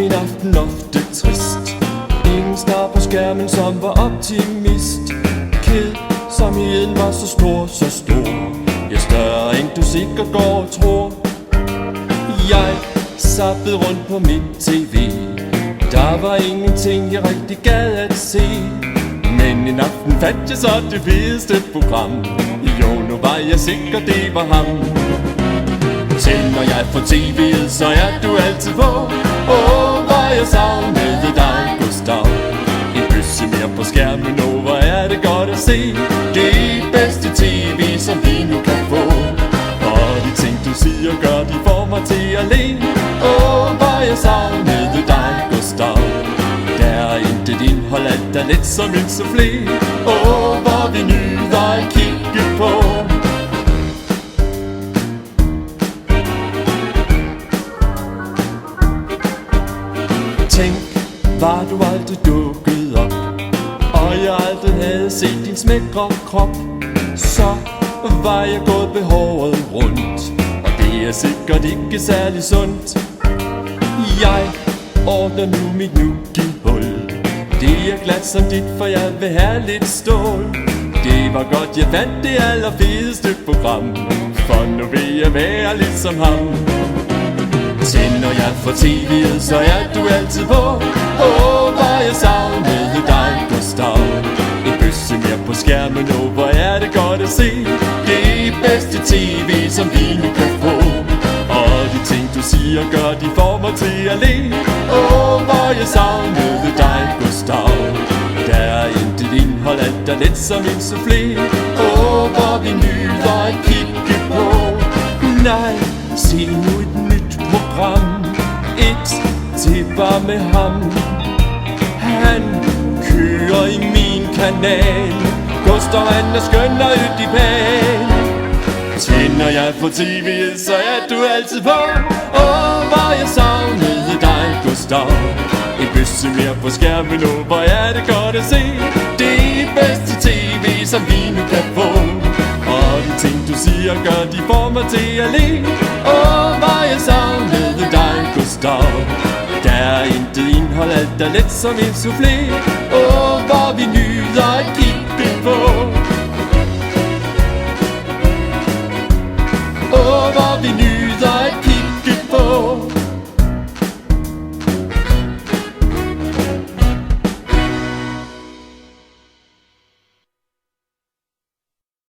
min aften ofte trist. Ingen star på skærmen, som var optimist. Kedsomheden var så stor, så stor. Ja, større end du sikkert går og tror. Jeg zappede rundt på mit tv. Der var ingenting jeg rigtig gad at se. Men en aften fandt jeg så det fedeste program. Jo, nu var jeg sikker, det var ham. Tænder jeg for tv'et, så er du altid på. Hvor jeg savnede dig, Gustav. En bøsse mere på skærmen, hvor er det godt at se. Det bedste tv, som vi nu kan få. Og de ting du siger, gør de får mig til at le. Hvor jeg savnede dig, Gustav. Der er intet indhold, alt er let som en soufflé. Hvor vi nyder at kigge på. Tænk, var du aldrig dukket op, og jeg aldrig havde set din smækre krop, så var jeg gået behåret rundt, og det er sikkert ikke særlig sundt. Jeg ordner nu mit nuggihul. Det er glat som dit, for jeg vil have lidt stål. Det var godt, jeg fandt det allerfedeste program, for nu vil jeg være lidt som ham. Tænder jeg for tv'et, så er du altid på. Hvor jeg savnede dig, Gustav. En bøsse mere på skærmen, hvor er det godt at se. Det bedste tv, som vi nu kan få. Og de ting du siger, gør de får mig til at le. Hvor jeg savnede dig, Gustav. Der er intet indhold, alt er let som en soufflé. Hvor vi nyder at kigge på. Nej, se nu et nyt program. Et til bare med ham. Han kører i min kanal. Gustav, han er skøn og ydt i pæl. Tænder jeg på tv'et, så er du altid på. Hvor jeg savnede dig, Gustav. En bøsse mere på skærmen, hvor er det godt at se. Det bedste tv, som vi nu kan få. Og de ting du siger, gør de får mig til at le. Hvor jeg savnede dig, Gustav. Der er intet indhold, alt er let som en soufflé. Hvor vi nyder at give.